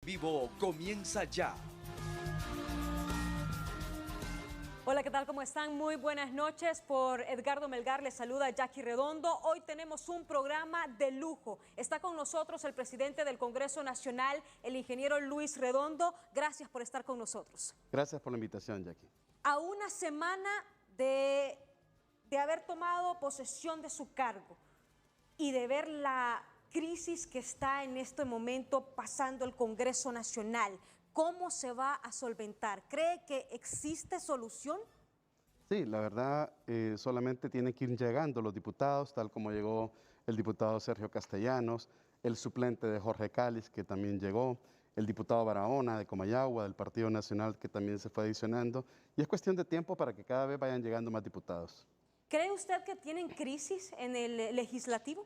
Vivo comienza ya. Hola, ¿qué tal? ¿Cómo están? Muy buenas noches. Por Edgardo Melgar les saluda Jackie Redondo. Hoy tenemos un programa de lujo. Está con nosotros el presidente del Congreso Nacional, el ingeniero Luis Redondo. Gracias por estar con nosotros. Gracias por la invitación, Jackie. A una semana de haber tomado posesión de su cargo y de ver la crisis que está en este momento pasando el Congreso Nacional, ¿cómo se va a solventar? ¿Cree que existe solución? Sí, la verdad, solamente tienen que ir llegando los diputados, tal como llegó el diputado Sergio Castellanos, el suplente de Jorge Cáliz, que también llegó, el diputado Barahona de Comayagua, del Partido Nacional, que también se fue adicionando, y es cuestión de tiempo para que cada vez vayan llegando más diputados. ¿Cree usted que tienen crisis en el legislativo?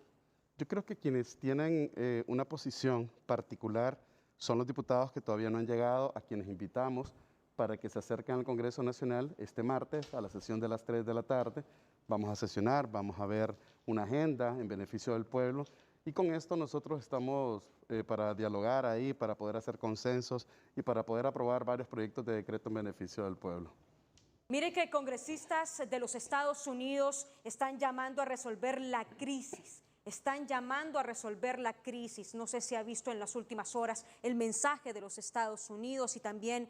Yo creo que quienes tienen una posición particular son los diputados que todavía no han llegado, a quienes invitamos para que se acerquen al Congreso Nacional este martes a la sesión de las 3 de la tarde. Vamos a sesionar, vamos a ver una agenda en beneficio del pueblo y con esto nosotros estamos para dialogar ahí, para poder hacer consensos y para poder aprobar varios proyectos de decreto en beneficio del pueblo. Mire que congresistas de los Estados Unidos están llamando a resolver la crisis. Están llamando a resolver la crisis. No sé si ha visto en las últimas horas el mensaje de los Estados Unidos y también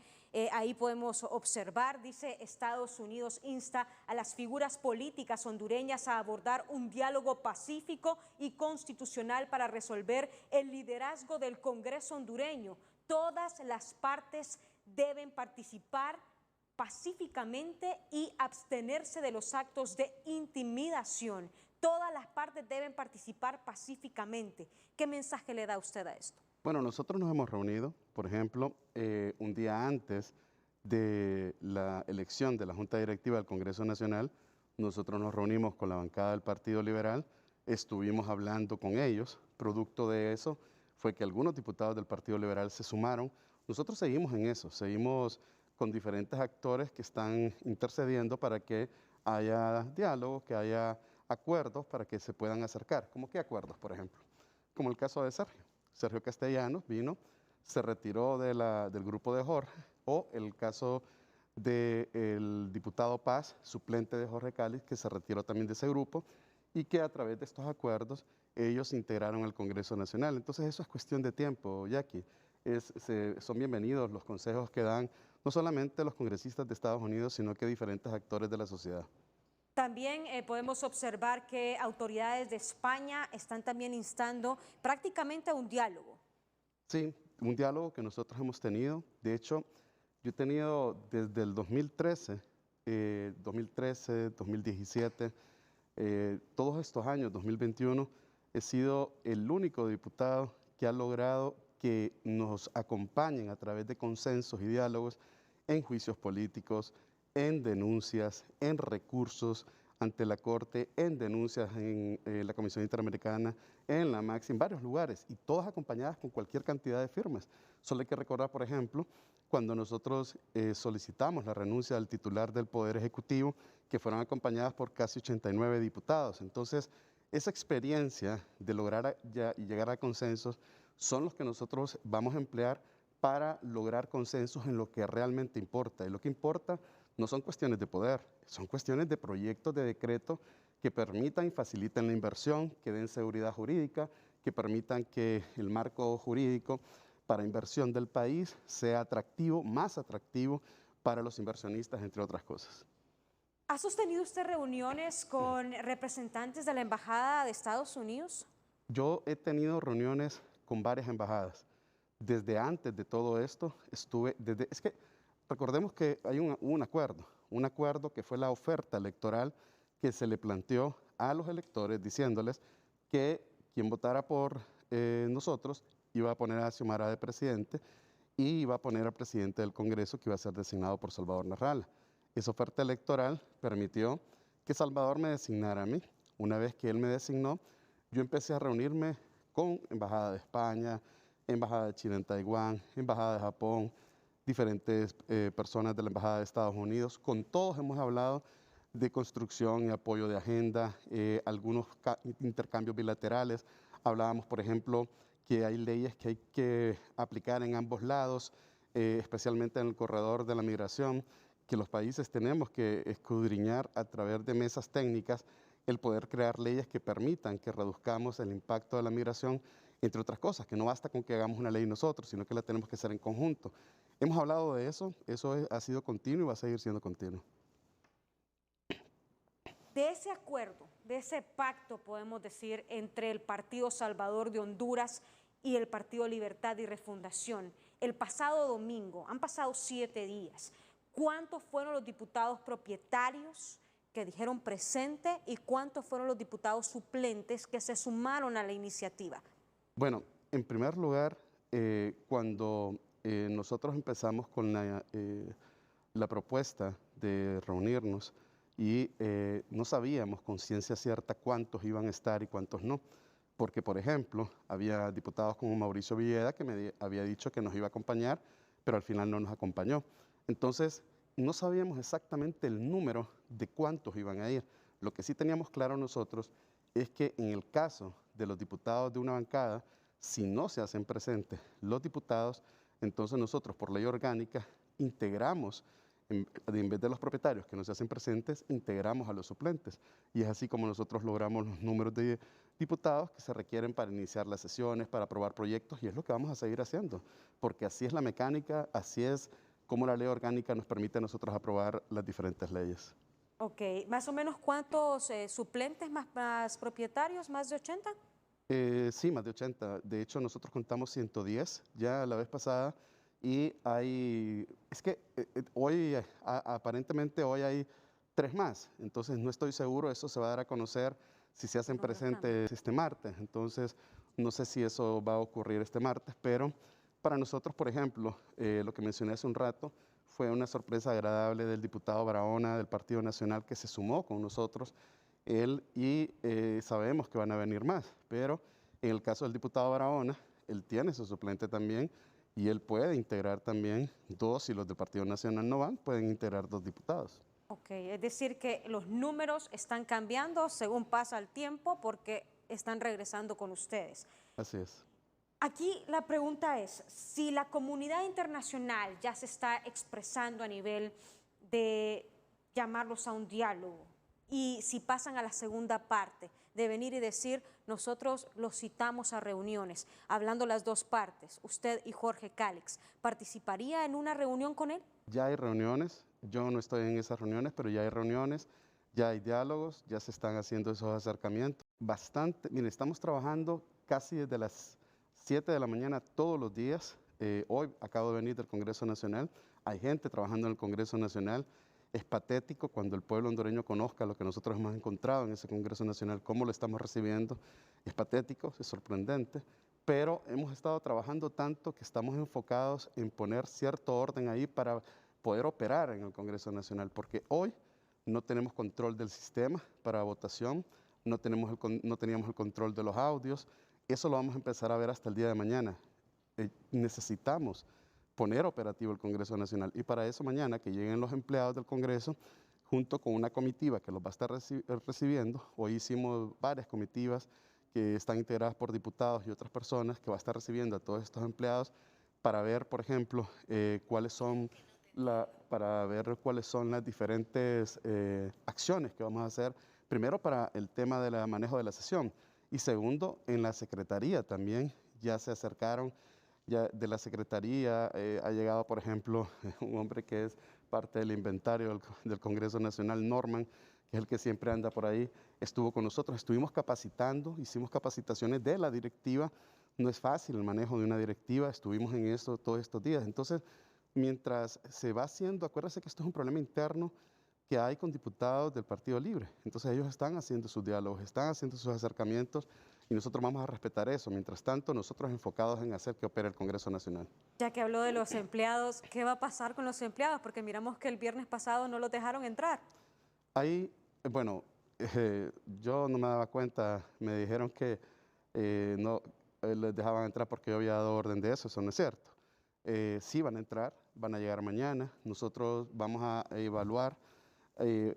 ahí podemos observar, dice Estados Unidos insta a las figuras políticas hondureñas a abordar un diálogo pacífico y constitucional para resolver el liderazgo del Congreso hondureño. Todas las partes deben participar pacíficamente y abstenerse de los actos de intimidación. Todas las partes deben participar pacíficamente. ¿Qué mensaje le da usted a esto? Bueno, nosotros nos hemos reunido, por ejemplo, un día antes de la elección de la Junta Directiva del Congreso Nacional, nosotros nos reunimos con la bancada del Partido Liberal, estuvimos hablando con ellos, producto de eso fue que algunos diputados del Partido Liberal se sumaron. Nosotros seguimos en eso, seguimos con diferentes actores que están intercediendo para que haya diálogo, que haya acuerdos para que se puedan acercar. ¿Cómo qué acuerdos, por ejemplo? Como el caso de Sergio. Sergio Castellanos vino, se retiró del grupo de Jorge, o el caso del diputado Paz, suplente de Jorge Cáliz, que se retiró también de ese grupo y que a través de estos acuerdos ellos se integraron al Congreso Nacional. Entonces eso es cuestión de tiempo, Jackie. Son bienvenidos los consejos que dan no solamente los congresistas de Estados Unidos, sino que diferentes actores de la sociedad. También podemos observar que autoridades de España están también instando prácticamente a un diálogo. Sí, un diálogo que nosotros hemos tenido. De hecho, yo he tenido desde el 2013, 2017, todos estos años, 2021, he sido el único diputado que ha logrado que nos acompañen a través de consensos y diálogos en juicios políticos, en denuncias, en recursos ante la Corte, en denuncias en la Comisión Interamericana, en la MAX, en varios lugares, y todas acompañadas con cualquier cantidad de firmas. Solo hay que recordar, por ejemplo, cuando nosotros solicitamos la renuncia del titular del Poder Ejecutivo, que fueron acompañadas por casi 89 diputados. Entonces, esa experiencia de lograr y llegar a consensos son los que nosotros vamos a emplear para lograr consensos en lo que realmente importa. Y lo que importa no son cuestiones de poder, son cuestiones de proyectos de decreto que permitan y faciliten la inversión, que den seguridad jurídica, que permitan que el marco jurídico para inversión del país sea atractivo, más atractivo para los inversionistas, entre otras cosas. ¿Ha sostenido usted reuniones con representantes de la Embajada de Estados Unidos? Yo he tenido reuniones con varias embajadas. Desde antes de todo esto, es que recordemos que hay un acuerdo que fue la oferta electoral que se le planteó a los electores diciéndoles que quien votara por nosotros iba a poner a Xiomara de presidente y iba a poner al presidente del Congreso que iba a ser designado por Salvador Narrala. Esa oferta electoral permitió que Salvador me designara a mí. Una vez que él me designó, yo empecé a reunirme con Embajada de España, Embajada de Chile en Taiwán, Embajada de Japón, diferentes personas de la Embajada de Estados Unidos. Con todos hemos hablado de construcción y apoyo de agenda, algunos intercambios bilaterales. Hablábamos, por ejemplo, que hay leyes que hay que aplicar en ambos lados, especialmente en el corredor de la migración, que los países tenemos que escudriñar a través de mesas técnicas el poder crear leyes que permitan que reduzcamos el impacto de la migración, entre otras cosas, que no basta con que hagamos una ley nosotros, sino que la tenemos que hacer en conjunto. Hemos hablado de eso, ha sido continuo y va a seguir siendo continuo. De ese acuerdo, de ese pacto, podemos decir, entre el Partido Salvador de Honduras y el Partido Libertad y Refundación, el pasado domingo, han pasado 7 días, ¿cuántos fueron los diputados propietarios que dijeron presente y cuántos fueron los diputados suplentes que se sumaron a la iniciativa? Bueno, en primer lugar, cuando nosotros empezamos con la propuesta de reunirnos y no sabíamos con ciencia cierta cuántos iban a estar y cuántos no, porque, por ejemplo, había diputados como Mauricio Villeda que me había dicho que nos iba a acompañar, pero al final no nos acompañó. Entonces, no sabíamos exactamente el número de cuántos iban a ir. Lo que sí teníamos claro nosotros es que en el caso de los diputados de una bancada, si no se hacen presentes los diputados, entonces nosotros por ley orgánica integramos, en vez de los propietarios que no se hacen presentes, integramos a los suplentes. Y es así como nosotros logramos los números de diputados que se requieren para iniciar las sesiones, para aprobar proyectos, y es lo que vamos a seguir haciendo, porque así es la mecánica, así es como la ley orgánica nos permite a nosotros aprobar las diferentes leyes. Ok, más o menos ¿cuántos suplentes más propietarios? ¿Más de 80? Sí, más de 80. De hecho, nosotros contamos 110 ya la vez pasada y hoy, aparentemente hoy hay 3 más. Entonces, no estoy seguro, eso se va a dar a conocer si se hacen presentes este martes. Entonces, no sé si eso va a ocurrir este martes, pero para nosotros, por ejemplo, lo que mencioné hace un rato, fue una sorpresa agradable del diputado Barahona del Partido Nacional que se sumó con nosotros, él y sabemos que van a venir más, pero en el caso del diputado Barahona, él tiene su suplente también y él puede integrar también 2, si los del Partido Nacional no van, pueden integrar 2 diputados. Ok, es decir que los números están cambiando según pasa el tiempo porque están regresando con ustedes. Así es. Aquí la pregunta es, si la comunidad internacional ya se está expresando a nivel de llamarlos a un diálogo y si pasan a la segunda parte, de venir y decir, nosotros los citamos a reuniones, hablando las 2 partes, usted y Jorge Cálix, ¿participaría en una reunión con él? Ya hay reuniones, yo no estoy en esas reuniones, pero ya hay reuniones, ya hay diálogos, ya se están haciendo esos acercamientos. Bastante, mire, estamos trabajando casi desde las 7 de la mañana todos los días. Hoy acabo de venir del Congreso Nacional, hay gente trabajando en el Congreso Nacional. Es patético cuando el pueblo hondureño conozca lo que nosotros hemos encontrado en ese Congreso Nacional, cómo lo estamos recibiendo. Es patético, es sorprendente, pero hemos estado trabajando tanto que estamos enfocados en poner cierto orden ahí para poder operar en el Congreso Nacional, porque hoy no tenemos control del sistema para votación, no teníamos el control de los audios. Eso lo vamos a empezar a ver hasta el día de mañana. Necesitamos poner operativo el Congreso Nacional y para eso mañana que lleguen los empleados del Congreso junto con una comitiva que los va a estar recibiendo. Hoy hicimos varias comitivas que están integradas por diputados y otras personas que va a estar recibiendo a todos estos empleados para ver, por ejemplo, cuáles son las diferentes acciones que vamos a hacer. Primero, para el tema del manejo de la sesión y segundo, en la Secretaría también ya se acercaron. Ya de la Secretaría ha llegado, por ejemplo, un hombre que es parte del inventario del Congreso Nacional, Norman, que es el que siempre anda por ahí, estuvo con nosotros, estuvimos capacitando, hicimos capacitaciones de la directiva, no es fácil el manejo de una directiva, estuvimos en eso todos estos días. Entonces, mientras se va haciendo, acuérdense que esto es un problema interno que hay con diputados del Partido Libre, entonces ellos están haciendo sus diálogos, están haciendo sus acercamientos, y nosotros vamos a respetar eso. Mientras tanto, nosotros enfocados en hacer que opere el Congreso Nacional. Ya que habló de los empleados, ¿qué va a pasar con los empleados? Porque miramos que el viernes pasado no los dejaron entrar. Ahí, bueno, yo no me daba cuenta, me dijeron que no les dejaban entrar porque yo había dado orden de eso no es cierto. Sí van a entrar, van a llegar mañana. Nosotros vamos a evaluar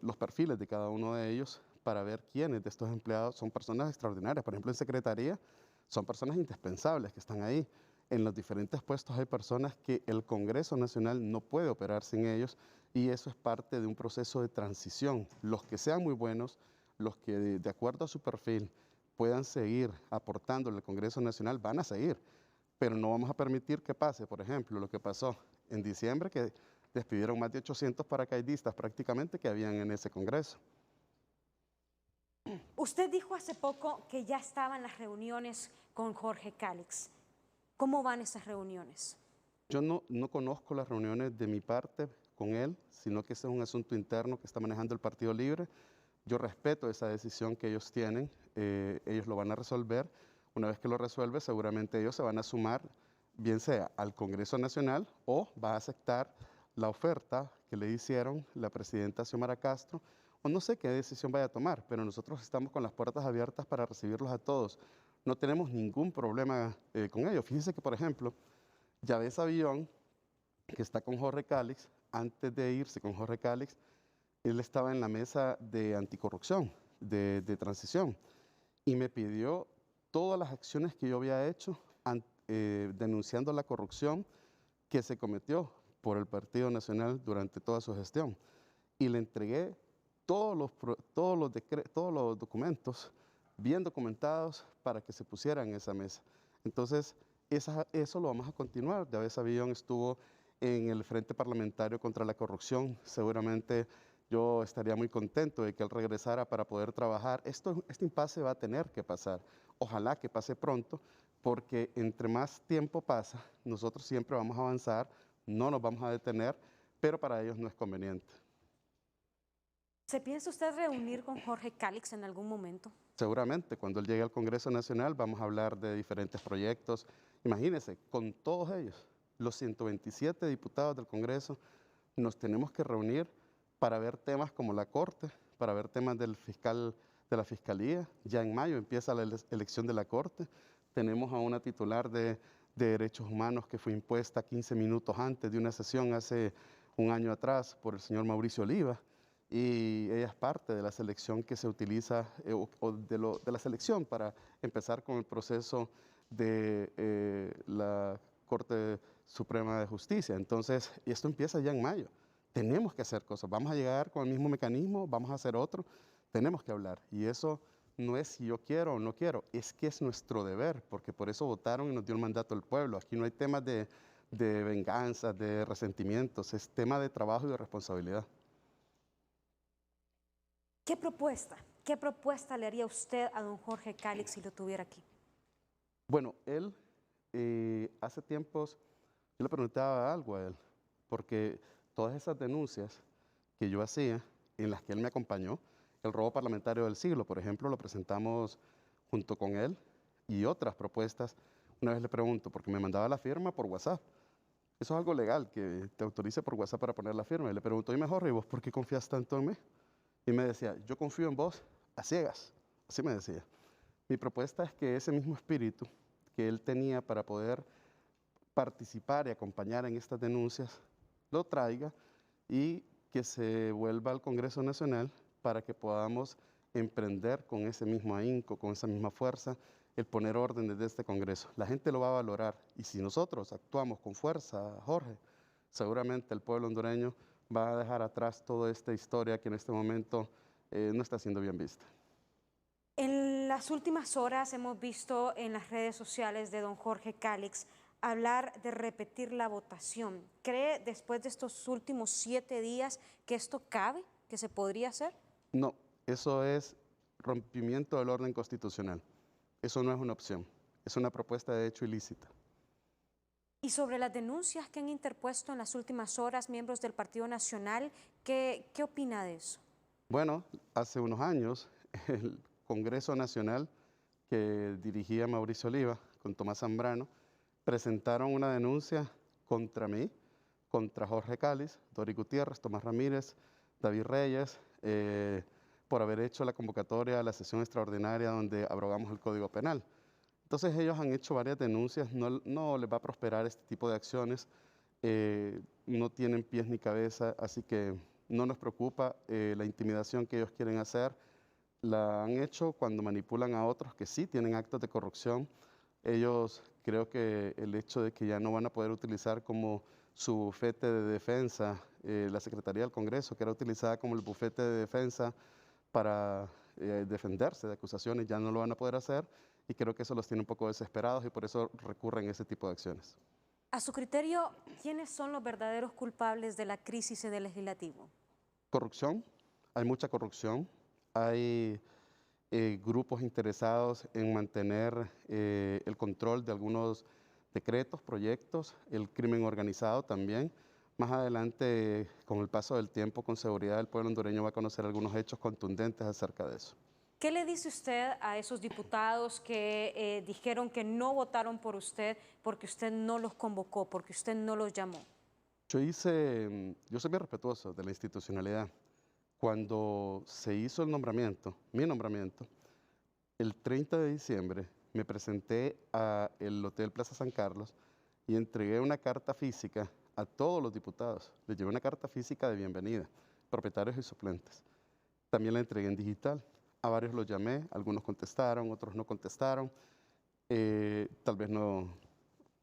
los perfiles de cada uno de ellos para ver quiénes de estos empleados son personas extraordinarias. Por ejemplo, en Secretaría Son personas indispensables que están ahí. En los diferentes puestos hay personas que el Congreso Nacional no puede operar sin ellos y eso es parte de un proceso de transición. Los que sean muy buenos, los que de acuerdo a su perfil puedan seguir aportándole al Congreso Nacional, van a seguir, pero no vamos a permitir que pase, por ejemplo, lo que pasó en diciembre, que despidieron más de 800 paracaidistas prácticamente que habían en ese Congreso. Usted dijo hace poco que ya estaban las reuniones con Jorge Cálix. ¿Cómo van esas reuniones? Yo no conozco las reuniones de mi parte con él, sino que ese es un asunto interno que está manejando el Partido Libre. Yo respeto esa decisión que ellos tienen, ellos lo van a resolver. Una vez que lo resuelve, seguramente ellos se van a sumar, bien sea al Congreso Nacional o va a aceptar la oferta que le hicieron la presidenta Xiomara Castro, o no sé qué decisión vaya a tomar, pero nosotros estamos con las puertas abiertas para recibirlos a todos. No tenemos ningún problema con ellos. Fíjense que, por ejemplo, Yavés Avillón, que está con Jorge Cálix, antes de irse con Jorge Cálix, él estaba en la mesa de anticorrupción, de transición, y me pidió todas las acciones que yo había hecho denunciando la corrupción que se cometió por el Partido Nacional durante toda su gestión. Y le entregué todos los documentos bien documentados para que se pusieran en esa mesa. Entonces, eso lo vamos a continuar. Yavés Avillón estuvo en el Frente Parlamentario contra la Corrupción. Seguramente yo estaría muy contento de que él regresara para poder trabajar. Este impasse va a tener que pasar. Ojalá que pase pronto, porque entre más tiempo pasa, nosotros siempre vamos a avanzar, no nos vamos a detener, pero para ellos no es conveniente. ¿Se piensa usted reunir con Jorge Cálix en algún momento? Seguramente, cuando él llegue al Congreso Nacional, vamos a hablar de diferentes proyectos. Imagínense, con todos ellos, los 127 diputados del Congreso, nos tenemos que reunir para ver temas como la Corte, para ver temas del fiscal de la Fiscalía. Ya en mayo empieza la elección de la Corte. Tenemos a una titular de Derechos Humanos que fue impuesta 15 minutos antes de una sesión hace un año atrás por el señor Mauricio Oliva. Y ella es parte de la selección que se utiliza, de la selección para empezar con el proceso de la Corte Suprema de Justicia. Entonces, esto empieza ya en mayo. Tenemos que hacer cosas. Vamos a llegar con el mismo mecanismo, vamos a hacer otro. Tenemos que hablar. Y eso no es si yo quiero o no quiero, es que es nuestro deber, porque por eso votaron y nos dio el mandato el pueblo. Aquí no hay temas de venganza, de resentimientos, es tema de trabajo y de responsabilidad. ¿Qué propuesta le haría usted a don Jorge Cálix si lo tuviera aquí? Bueno, él, hace tiempos, yo le preguntaba algo a él, porque todas esas denuncias que yo hacía, en las que él me acompañó, el robo parlamentario del siglo, por ejemplo, lo presentamos junto con él y otras propuestas. Una vez le pregunto, porque me mandaba la firma por WhatsApp. Eso es algo legal, que te autorice por WhatsApp para poner la firma. Y le pregunto, oye, Jorge, ¿y vos por qué confías tanto en mí? Y me decía, yo confío en vos a ciegas. Así me decía. Mi propuesta es que ese mismo espíritu que él tenía para poder participar y acompañar en estas denuncias, lo traiga y que se vuelva al Congreso Nacional para que podamos emprender con ese mismo ahínco, con esa misma fuerza, el poner orden desde este Congreso. La gente lo va a valorar y si nosotros actuamos con fuerza, Jorge, seguramente el pueblo hondureño va a dejar atrás toda esta historia que en este momento no está siendo bien vista. En las últimas horas hemos visto en las redes sociales de don Jorge Cálix hablar de repetir la votación. ¿Cree después de estos últimos 7 días que esto cabe, que se podría hacer? No, eso es rompimiento del orden constitucional. Eso no es una opción, es una propuesta de hecho ilícita. Y sobre las denuncias que han interpuesto en las últimas horas miembros del Partido Nacional, ¿qué opina de eso? Bueno, hace unos años el Congreso Nacional que dirigía Mauricio Oliva con Tomás Zambrano presentaron una denuncia contra mí, contra Jorge Cálix, Dori Gutiérrez, Tomás Ramírez, David Reyes, por haber hecho la convocatoria a la sesión extraordinaria donde abrogamos el Código Penal. Entonces ellos han hecho varias denuncias, no les va a prosperar este tipo de acciones, no tienen pies ni cabeza, así que no nos preocupa la intimidación que ellos quieren hacer. La han hecho cuando manipulan a otros que sí tienen actos de corrupción. Ellos creo que el hecho de que ya no van a poder utilizar como su bufete de defensa la Secretaría del Congreso, que era utilizada como el bufete de defensa para defenderse de acusaciones, ya no lo van a poder hacer y creo que eso los tiene un poco desesperados y por eso recurren a ese tipo de acciones. A su criterio, ¿quiénes son los verdaderos culpables de la crisis en el legislativo? Corrupción, hay mucha corrupción, hay grupos interesados en mantener el control de algunos decretos, proyectos, el crimen organizado también. Más adelante, con el paso del tiempo, con seguridad, el pueblo hondureño va a conocer algunos hechos contundentes acerca de eso. ¿Qué le dice usted a esos diputados que dijeron que no votaron por usted porque usted no los convocó, porque usted no los llamó? Yo soy muy respetuoso de la institucionalidad. Cuando se hizo el nombramiento, mi nombramiento, el 30 de diciembre me presenté al Hotel Plaza San Carlos y entregué una carta física a todos los diputados. Les llevé una carta física de bienvenida, propietarios y suplentes. También la entregué en digital. A varios los llamé, algunos contestaron, otros no contestaron. Tal vez no,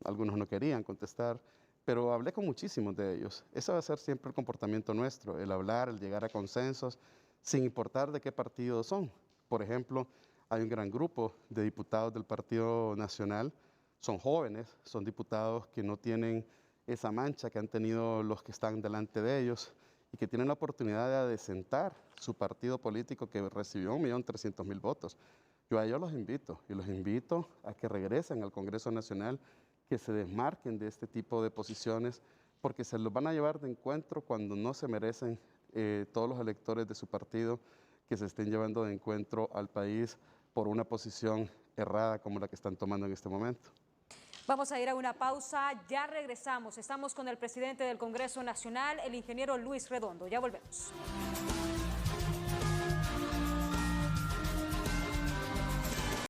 algunos no querían contestar, pero hablé con muchísimos de ellos. Ese va a ser siempre el comportamiento nuestro, el hablar, el llegar a consensos, sin importar de qué partido son. Por ejemplo, hay un gran grupo de diputados del Partido Nacional, son jóvenes, son diputados que no tienen esa mancha que han tenido los que están delante de ellos y que tienen la oportunidad de adecentar su partido político que recibió 1.300.000 votos. Yo a ellos los invito y los invito a que regresen al Congreso Nacional, que se desmarquen de este tipo de posiciones, porque se los van a llevar de encuentro cuando no se merecen todos los electores de su partido que se estén llevando de encuentro al país por una posición errada como la que están tomando en este momento. Vamos a ir a una pausa, ya regresamos. Estamos con el presidente del Congreso Nacional, el ingeniero Luis Redondo. Ya volvemos.